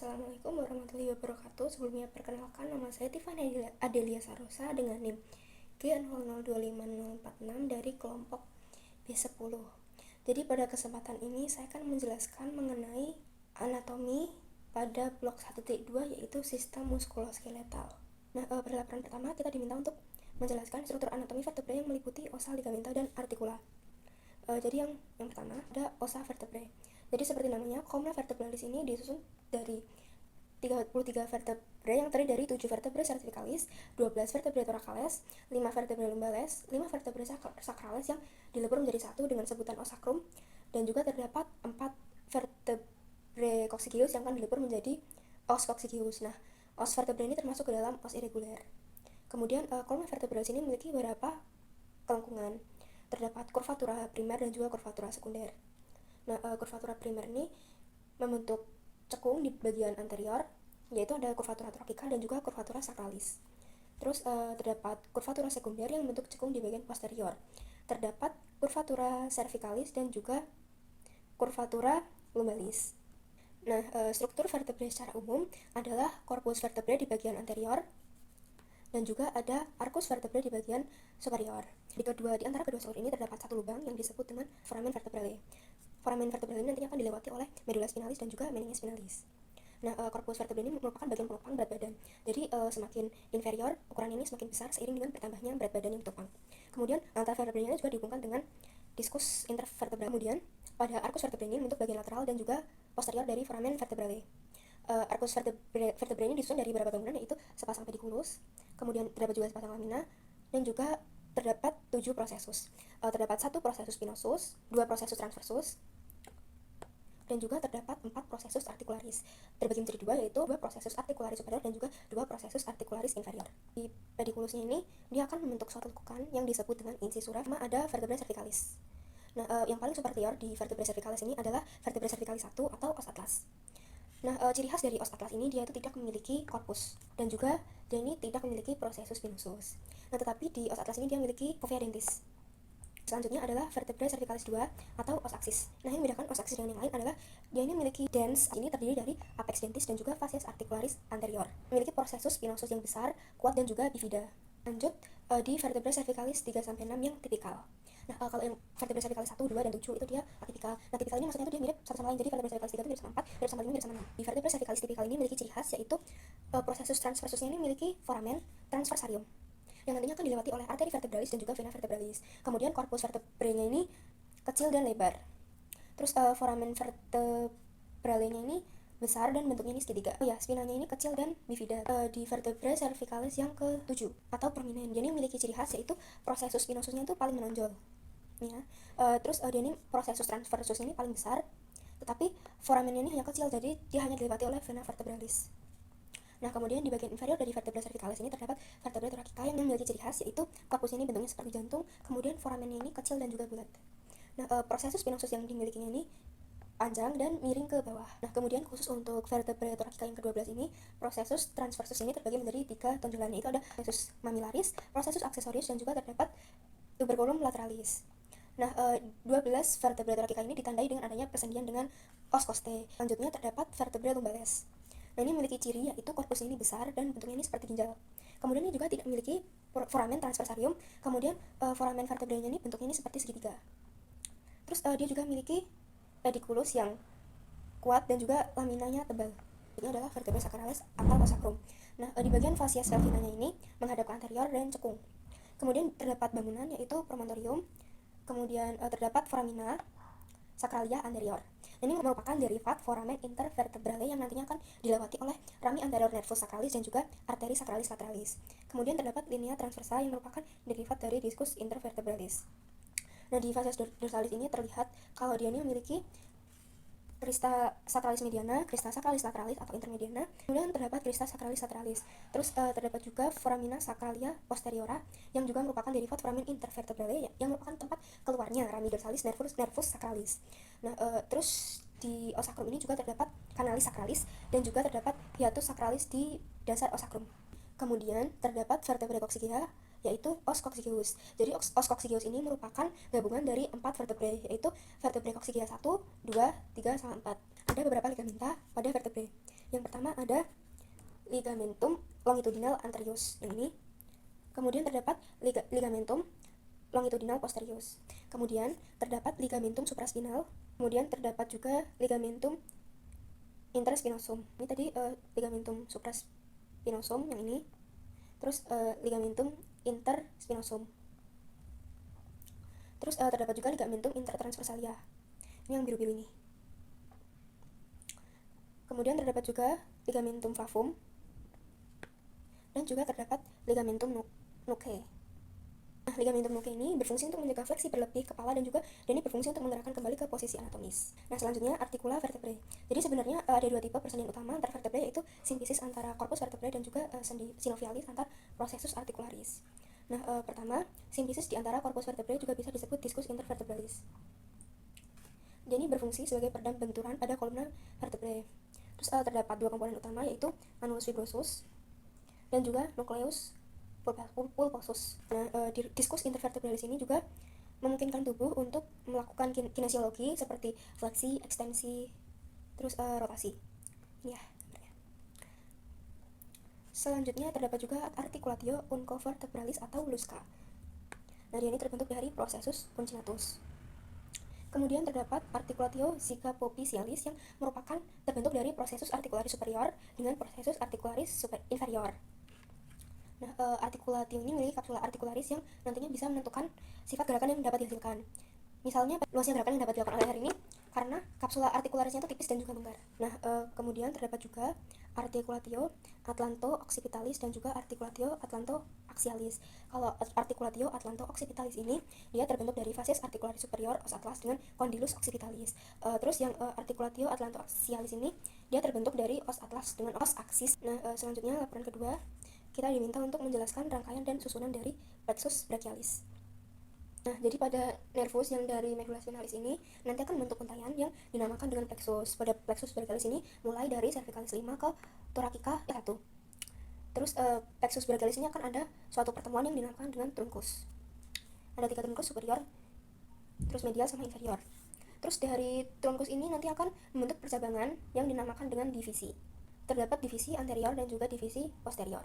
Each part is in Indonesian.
Assalamualaikum warahmatullahi wabarakatuh. Sebelumnya perkenalkan, nama saya Tiffany Adelia Sarosa dengan NIM G002546 dari kelompok B10. Jadi pada kesempatan ini saya akan menjelaskan mengenai anatomi pada blok 1.2 yaitu sistem muskuloskeletal. Nah, pada laporan pertama kita diminta untuk menjelaskan struktur anatomi vertebrae yang meliputi ossa, ligamenta, dan artikula. Jadi yang pertama ada ossa vertebrae. Jadi seperti namanya, columna vertebralis ini disusun dari 33 vertebrae yang terdiri dari 7 vertebrae cervicalis, 12 vertebrae thoracalis, 5 vertebrae lumbalis, 5 vertebrae sacralis yang dilebur menjadi satu dengan sebutan os sacrum, dan juga terdapat 4 vertebrae coccygeus yang akan dilebur menjadi os coccygeus. Nah, os vertebrae ini termasuk ke dalam os irregular. Kemudian columna vertebralis ini memiliki beberapa kelengkungan. Terdapat kurvatura primer dan juga kurvatura sekunder. Nah, kurvatura primer ini membentuk cekung di bagian anterior, yaitu ada kurvatura thoracica dan juga kurvatura sacralis. Terus terdapat kurvatura sekunder yang membentuk cekung di bagian posterior. Terdapat kurvatura cervicalis dan juga kurvatura lumbalis. Nah, struktur vertebrae secara umum adalah corpus vertebrae di bagian anterior dan juga ada arcus vertebrae di bagian superior. Di antara kedua struktur ini terdapat satu lubang yang disebut dengan foramen vertebrale. Foramen vertebrale ini nantinya akan dilewati oleh medula spinalis dan juga meninges spinalis. Nah, corpus vertebrale ini merupakan bagian penopang berat badan. Jadi semakin inferior ukuran ini semakin besar seiring dengan bertambahnya berat badan yang ditopang. Kemudian antara vertebrale juga dihubungkan dengan diskus intervertebral. Kemudian pada arcus vertebrale ini membentuk bagian lateral dan juga posterior dari foramen vertebrale. Arcus vertebrae ini disusun dari beberapa bangunan, yaitu sepasang pediculus, kemudian terdapat juga sepasang lamina, dan juga terdapat 7 prosesus. Terdapat 1 prosesus spinosus, 2 prosesus transversus, dan juga terdapat 4 prosesus articularis. Terbagi menjadi 2, yaitu 2 prosesus articularis superior dan juga 2 prosesus articularis inferior. Di pediculusnya ini dia akan membentuk suatu lekukan yang disebut dengan incisura, sama ada vertebrae cervicalis. Nah, yang paling superior di vertebrae cervicalis ini adalah vertebrae cervicalis 1 atau os atlas. Nah, ciri khas dari os atlas ini dia itu tidak memiliki korpus dan juga dia ini tidak memiliki prosesus spinosus. Nah, tetapi di os atlas ini dia memiliki fovea dentis. Selanjutnya adalah vertebrae cervicalis 2 atau os axis. Nah, yang membedakan os axis dengan yang lain adalah dia ini memiliki dens. Ini terdiri dari apex dentis dan juga facies articularis anterior. Memiliki prosesus spinosus yang besar, kuat dan juga bifida. Lanjut di vertebrae cervicalis 3-6 yang tipikal. Nah, kalau yang vertebrae cervicalis 1, 2, dan 7 itu dia atipikal. Nah, tipikal ini maksudnya itu dia mirip satu sama lain. Jadi vertebrae cervicalis 3 itu mirip sama 4, mirip sama 5, mirip sama 6. Di vertebrae cervicalis tipikal ini memiliki ciri khas, yaitu prosesus transversusnya ini memiliki foramen transversarium yang nantinya akan dilewati oleh arteri vertebralis dan juga vena vertebralis. Kemudian korpus vertebralnya ini kecil dan lebar. Terus foramen vertebralnya ini besar dan bentuknya ini segitiga. Spinalnya ini kecil dan bifida. Di vertebrae cervicalis yang ke-7 atau prominent, dia ini memiliki ciri khas, yaitu prosesus spinosusnya itu paling menonjol. Ya. Terus dia ini prosesus transversus ini paling besar, tetapi foramennya ini hanya kecil, jadi dia hanya dilewati oleh vena vertebralis. Nah, kemudian di bagian inferior dari vertebrae cervicalis ini terdapat vertebrae thoracica yang memiliki ciri khas, yaitu korpusnya ini bentuknya seperti jantung, kemudian foramennya ini kecil dan juga bulat. Nah, prosesus spinosus yang dimilikinya ini panjang dan miring ke bawah. Nah, kemudian khusus untuk vertebrae thoracica yang ke-12 ini, prosesus transversus ini terbagi menjadi 3 tonjolan, yaitu ada prosesus mamillaris, prosesus accessorius, dan juga terdapat tuberculum lateralis. Nah, 12 vertebrae thoracica ini ditandai dengan adanya persendian dengan os costae. Selanjutnya terdapat vertebrae lumbales. Nah, ini memiliki ciri, yaitu korpusnya ini besar dan bentuknya ini seperti ginjal. Kemudian ini juga tidak memiliki foramen transversarium. Kemudian foramen vertebranya ini bentuknya ini seperti segitiga. Terus dia juga memiliki pediculus yang kuat dan juga laminanya tebal. Ini adalah vertebrae sacralis atau os sacrum. Nah, di bagian facies scaphinanya ini menghadap ke anterior dan cekung. Kemudian terdapat bangunan, yaitu promontorium. Kemudian terdapat foramina sacralia anterior. Ini merupakan derivat foramen intervertebrale yang nantinya akan dilewati oleh rami anterior nervus sacralis dan juga arteri sacralis lateralis. Kemudian terdapat linea transversa yang merupakan derivat dari discus intervertebralis. Nah, di facies dorsalis ini terlihat kalau dia ini memiliki crista sacralis mediana, crista sacralis lateralis atau intermediana, kemudian terdapat crista sacralis lateralis. Terus terdapat juga foramina sacralia posteriora yang juga merupakan derivat foramen intervertebrale yang merupakan tempat keluarnya rami dorsalis nervus sacralis. Nah, terus di os sacrum ini juga terdapat canalis sacralis dan juga terdapat hiatus sacralis di dasar os sacrum. Kemudian terdapat vertebrae coccygea, yaitu os coccygeus. Jadi os coccygeus ini merupakan gabungan dari 4 vertebrae, yaitu vertebrae coccygea 1, 2, 3, sama 4. Ada beberapa ligamenta pada vertebrae. Yang pertama ada ligamentum longitudinal anterius yang ini. Kemudian terdapat ligamentum longitudinal posterius. Kemudian terdapat ligamentum supraspinal. Kemudian terdapat juga ligamentum interspinosum. Ini tadi ligamentum supraspinosum yang ini. Terus ligamentum interspinosum. Terus terdapat juga ligamentum intertransversalia. Ini yang biru-biru ini. Kemudian terdapat juga ligamentum flavum. Dan juga terdapat ligamentum nuchae. Nah, ligamentum nuchae ini berfungsi untuk menjaga fleksi berlebih kepala dan ini berfungsi untuk menggerakkan kembali ke posisi anatomis. Nah, selanjutnya artikula vertebrae. Jadi sebenarnya ada dua tipe persendirian utama antar vertebrae, yaitu simfisis antara corpus vertebrae dan juga sendi synovialis antar processus articularis. Nah, pertama, simfisis di antara corpus vertebrae juga bisa disebut discus intervertebralis. Dia ini berfungsi sebagai peredam benturan pada kolumna vertebrae. Terus terdapat dua komponen utama, yaitu annulus fibrosus dan juga nucleus pulposus. Nah, diskus intervertebralis ini juga memungkinkan tubuh untuk melakukan kinesiologi seperti fleksi, ekstensi, terus rotasi. Ya. Selanjutnya terdapat juga articulatio uncovertebralis atau LUSCA. Nah, dia ini terbentuk dari processus puncinatus. Kemudian terdapat articulatio zygapophysialis yang merupakan terbentuk dari processus articularis superior dengan processus articularis inferior. Nah, articulatio ini memiliki kapsula articularis yang nantinya bisa menentukan sifat gerakan yang dapat dihasilkan. Misalnya, luasnya gerakan yang dapat dilakukan oleh leher ini karena kapsula articularisnya itu tipis dan juga longgar. Nah, kemudian terdapat juga articulatio atlanto-occipitalis dan juga articulatio atlanto-axialis. Kalau articulatio atlanto-occipitalis ini dia terbentuk dari facies articularis superior os atlas dengan condylus occipitalis. Terus yang articulatio atlanto-axialis ini dia terbentuk dari os atlas dengan os aksis. Nah, selanjutnya laporan kedua, kita diminta untuk menjelaskan rangkaian dan susunan dari plexus brachialis. Nah, jadi pada nervus yang dari medula spinalis ini nanti akan membentuk untayan yang dinamakan dengan plexus. Pada plexus brachialis ini mulai dari cervicalis 5 ke thoracica 1. Terus plexus brachialis ini akan ada suatu pertemuan yang dinamakan dengan trunkus. Ada 3 trunkus, superior, terus medial sama inferior. Terus dari trunkus ini nanti akan membentuk percabangan yang dinamakan dengan divisi. Terdapat divisi anterior dan juga divisi posterior.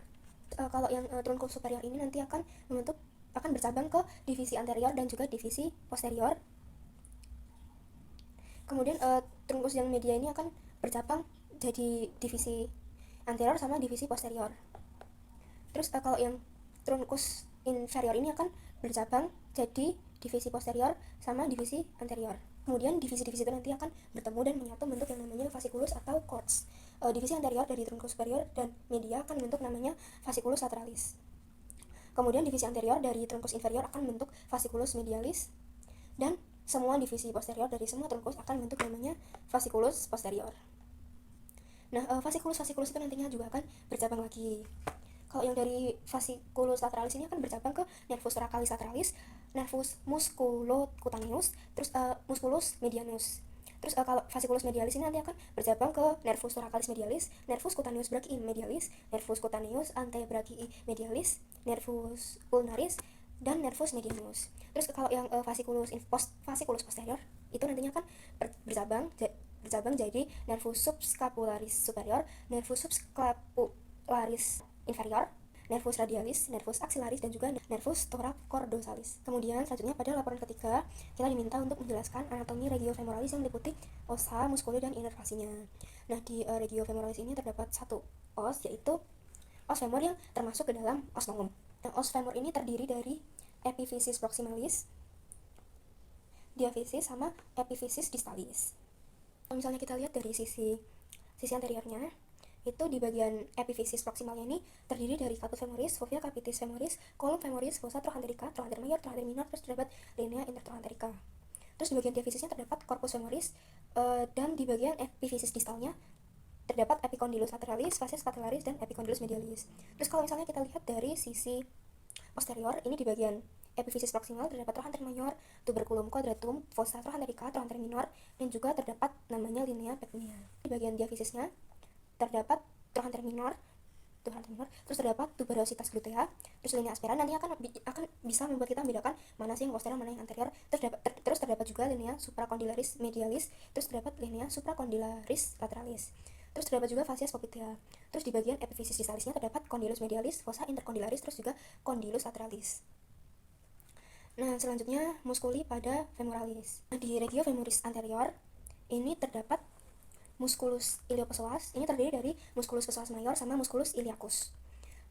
Kalau yang trunkus superior ini nanti akan bercabang ke divisi anterior dan juga divisi posterior. Kemudian trunkus yang media ini akan bercabang jadi divisi anterior sama divisi posterior. Terus kalau yang trunkus inferior ini akan bercabang jadi divisi posterior sama divisi anterior. Kemudian divisi-divisi itu nanti akan bertemu dan menyatu bentuk yang namanya fasciculus atau cords. Divisi anterior dari trunkus superior dan media akan bentuk namanya fasciculus lateralis. Kemudian divisi anterior dari trunkus inferior akan bentuk fasciculus medialis, dan semua divisi posterior dari semua trunkus akan bentuk namanya fasciculus posterior. Nah, fasciculus itu nantinya juga akan bercabang lagi. Kalau yang dari fasciculus lateralis ini akan bercabang ke nervus thoracalis lateralis, nervus musculocutaneus, terus musculus medianus. Terus kalau fasciculus medialis ini nanti akan bercabang ke nervus thoracalis medialis, nervus cutaneus brachii medialis, nervus cutaneus antebrachii medialis, nervus ulnaris, dan nervus medianus. Terus kalau yang fasciculus posterior itu nantinya akan bercabang jadi nervus subscapularis superior, nervus subscapularis inferior, nervus radialis, nervus axillaris, dan juga nervus thoracordosalis. Kemudian selanjutnya pada laporan ketiga, kita diminta untuk menjelaskan anatomi regiofemoralis yang meliputi ossa, musculi, dan inervasinya. Nah, di regiofemoralis ini terdapat satu os, yaitu os femur yang termasuk ke dalam os longum. Nah, os femur ini terdiri dari epiphysis proximalis, diaphysis, sama epiphysis distalis. Kalau misalnya kita lihat dari sisi anteriornya, itu di bagian epiphysis proximalnya ini terdiri dari caput femoris, fovea capitis femoris, column femoris, fossa trochanterica, trochanter mayor, trochanter minor, terus terdapat linea intertrochanterica. Terus di bagian diaphysis terdapat corpus femoris, dan di bagian epiphysis distalnya terdapat epicondylus lateralis, facies patellaris, dan epicondylus medialis. Terus kalau misalnya kita lihat dari sisi posterior, ini di bagian epiphysis proximal terdapat trochanter mayor, tuberculum quadratum, fossa trochanterica, trochanter minor, dan juga terdapat namanya linea pectinea. Di bagian diaphysisnya terdapat trochanter minor, terus terdapat tuberositas glutea, terus linea aspera. Nanti akan bisa membuat kita membedakan mana sih yang posterior, mana yang anterior. Terus terdapat juga linea supracondylaris medialis, terus terdapat linea supracondylaris lateralis. Terus terdapat juga fascias popliteal. Terus di bagian epifisis distalisnya terdapat condylus medialis, fossa intercondylaris, terus juga condylus lateralis. Nah, selanjutnya muskuli pada femoralis. Nah, di regio femoris anterior ini terdapat musculus iliopsoas. Ini terdiri dari musculus psoas mayor sama musculus iliacus.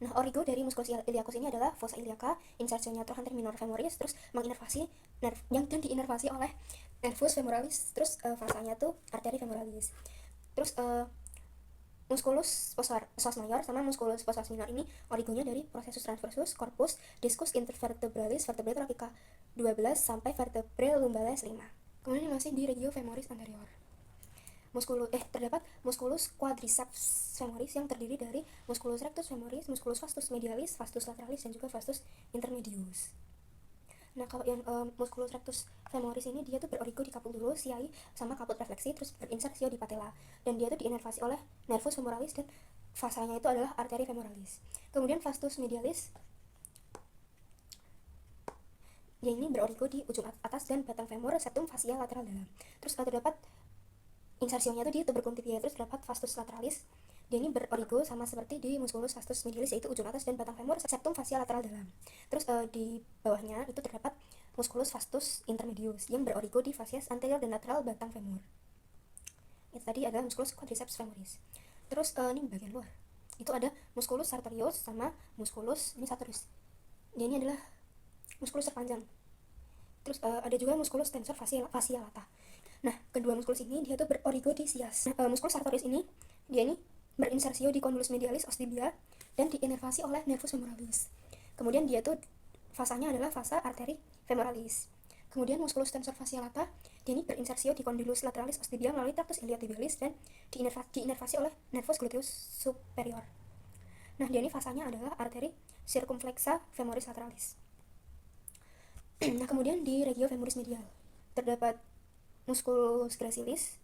Nah, origo dari musculus iliacus ini adalah fossa iliaca, insertionya trochanter minor femoris, terus menginervasi yang diinervasi oleh nervus femoralis, terus fasanya tuh arteri femoralis. Terus musculus psoas mayor sama musculus psoas minor ini origonya dari processus transversus corpus discus intervertebralis vertebrae thoracica 12 sampai vertebrae lumbalis 5. Kemudian masih di regio femoris anterior. Terdapat musculus quadriceps femoris yang terdiri dari musculus rectus femoris, musculus vastus medialis, vastus lateralis, dan juga vastus intermedius. Nah, kalau yang musculus rectus femoris ini dia tuh berorigo di caput dulu, siai sama caput refleksi, terus berinsersio di patella, dan dia tuh diinervasi oleh nervus femoralis dan fasanya itu adalah arteri femoralis. Kemudian vastus medialis dia ini berorigo di ujung atas dan batang femur, septum fascia lateral dalam. Terus terdapat insersionya itu di tuberculum tibia, terus terdapat vastus lateralis. Dia ini berorigo sama seperti di musculus vastus medialis, yaitu ujung atas dan batang femur, septum fascia lateral dalam. Terus di bawahnya itu terdapat musculus vastus intermedius yang berorigo di fascias anterior dan lateral batang femur. Itu tadi adalah musculus quadriceps femoris. Terus ini bagian luar. Itu ada musculus sartorius sama musculus ini sartorius. Dia ini adalah musculus terpanjang. Terus ada juga musculus tensor fascia lata. Nah, kedua muskulus ini dia tuh berorigo di sias. Nah, muskulus sartorius ini dia ini berinsersio di condylus medialis osteobia dan diinervasi oleh nervus femoralis. Kemudian dia tuh fasanya adalah fasa arteri femoralis. Kemudian muskulus tensor fascia lata dia ini berinsersio di condylus lateralis osteobia melalui tractus iliotibialis dan diinervasi oleh nervus gluteus superior. Nah, dia ini fasanya adalah arteri circumflexa femoris lateralis. Nah, kemudian di regio femoris medial terdapat musculus gracilis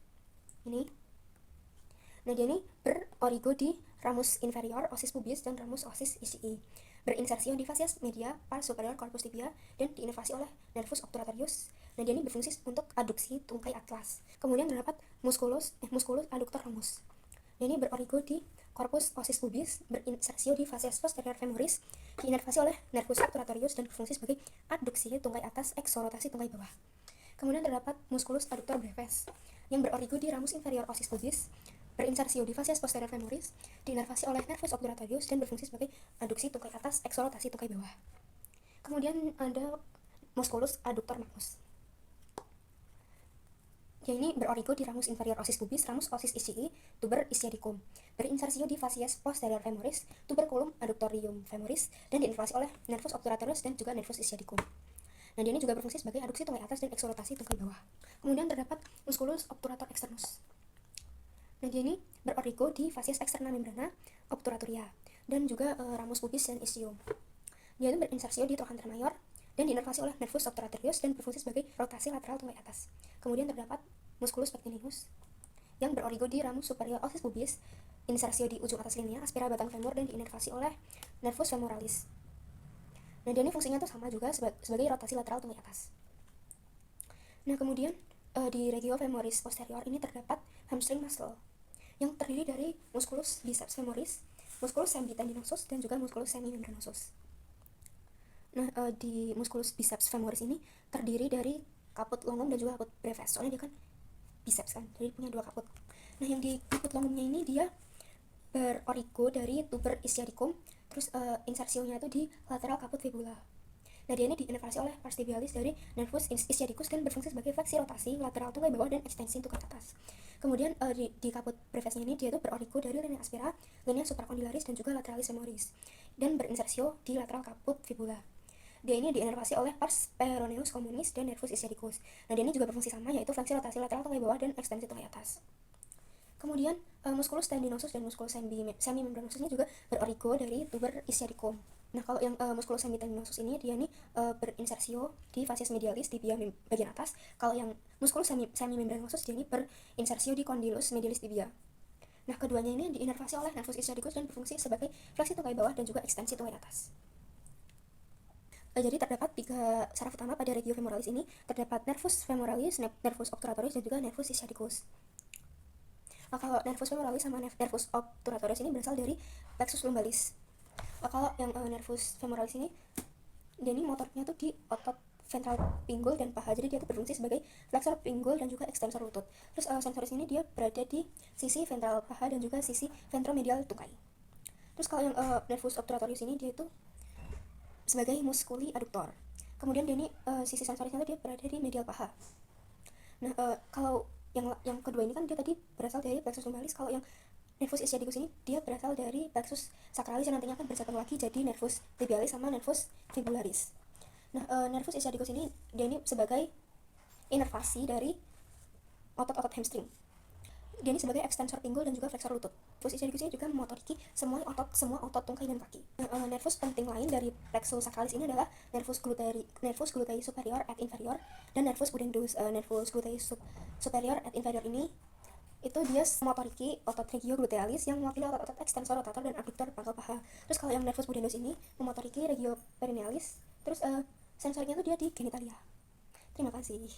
ini. Nah, dia ini berorigo di ramus inferior osis pubis dan ramus osis ischii, berinsersio di fascias media pars superior corpus tibia dan diinervasi oleh nervus obturatorius. Nah, dia ini berfungsi untuk aduksi tungkai atlas. Kemudian terdapat musculus adductor ramus. Dia ini berorigo di corpus osis pubis, berinsersio di fascias posterior femoris, diinervasi oleh nervus obturatorius dan berfungsi sebagai aduksi tungkai atas, eksorotasi tungkai bawah. Kemudian terdapat musculus adductor brevis yang berorigo di ramus inferior osis pubis, berinsersio di fascias posterior femoris, diinervasi oleh nervus obturatorius dan berfungsi sebagai aduksi tungkai atas, eksorotasi tungkai bawah. Kemudian ada musculus adductor magnus. Yang ini berorigo di ramus inferior osis pubis, ramus osis ischii, tuber ischiadicum, berinsersio di fascias posterior femoris, tuberculum adductorium femoris dan diinervasi oleh nervus obturatorius dan juga nervus ischiadicum. Nah, dia ini juga berfungsi sebagai aduksi tungkai atas dan eksorotasi tungkai bawah. Kemudian terdapat musculus obturator externus. Nah, dia ini berorigo di fascias externa membrana obturatoria dan juga ramus pubis dan ischium. Dia ini berinsersio di trochanter mayor dan diinervasi oleh nervus obturatorius dan berfungsi sebagai rotasi lateral tungkai atas. Kemudian terdapat musculus pectininus yang berorigo di ramus superior osis pubis, insersio di ujung atas linea aspera batang femur dan diinervasi oleh nervus femoralis. Nah, dia ini fungsinya tuh sama juga sebagai rotasi lateral tungkai atas. Nah, kemudian di regio femoris posterior ini terdapat hamstring muscle yang terdiri dari musculus biceps femoris, musculus sembitendinosus dan juga musculus semimembranosus. Nah, di musculus biceps femoris ini terdiri dari caput longum dan juga caput brevis. Soalnya dia kan biceps kan, jadi punya dua caput. Nah, yang di caput longumnya ini dia berorigo dari tuber ischiadicum, terus insersionya itu di lateral caput fibula. Nah, dia ini diinervasi oleh pars tibialis dari nervus ischiadicus dan berfungsi sebagai fleksi rotasi lateral tungkai bawah dan ekstensi tungkai atas. Kemudian di caput brevisnya ini dia itu berorigo dari linea aspera, linea supracondylaris dan juga lateralis femoris dan berinsersio di lateral caput fibula. Dia ini diinervasi oleh pars peroneus communis dan nervus ischiadicus. Nah, dia ini juga berfungsi sama, yaitu fleksi rotasi lateral tungkai bawah dan ekstensi tungkai atas. Kemudian musculus tendinosus dan musculus semimembranosus ini juga berorigo dari tuber ischiadicum. Nah, kalau yang musculus semitendinosus ini dia nih berinsersio di fascias medialis tibia bagian atas. Kalau yang musculus semimembranosus dia ini berinsersio di condylus medialis tibia. Nah, keduanya ini diinervasi oleh nervus ischiadicus dan berfungsi sebagai fleksi tungkai bawah dan juga ekstensi tungkai atas. Jadi terdapat 3 saraf utama pada regio femoralis ini, terdapat nervus femoralis, nervus obturatorius dan juga nervus ischiadicus. Kalau nervus femoralis sama nervus obturatorius ini berasal dari plexus lumbalis. Kalau yang nervus femoralis ini, dia ini motornya tuh di otot ventral pinggul dan paha, jadi dia tuh berfungsi sebagai flexor pinggul dan juga extensor lutut. Terus sensoris ini dia berada di sisi ventral paha dan juga sisi ventromedial tungkai. Terus kalau yang nervus obturatorius ini dia itu sebagai musculi adductor. Kemudian dia ini sisi sensorisnya dia berada di medial paha. Nah, kalau yang kedua ini kan dia tadi berasal dari plexus lumbalis. Kalau yang nervus ischiadicus ini dia berasal dari plexus sacralis yang nantinya akan bersatu lagi jadi nervus tibialis sama nervus fibularis. Nah, nervus ischiadicus ini dia ini sebagai inervasi dari otot-otot hamstring. Dia ini sebagai extensor pinggul dan juga flexor lutut. Nervus ischiadicus ini juga memotoriki semua otot tungkai dan kaki. Nervus penting lain dari plexus sacralis ini adalah nervus gluteus superior et inferior dan nervus pudendus. Nervus gluteus superior et inferior ini itu dia memotoriki otot regioglutealis yang mewakili otot-otot extensor rotator dan abductor pangkal paha. Terus kalau yang nervus pudendus ini memotoriki regioperinealis. Terus sensornya tuh dia di genitalia. Terima kasih.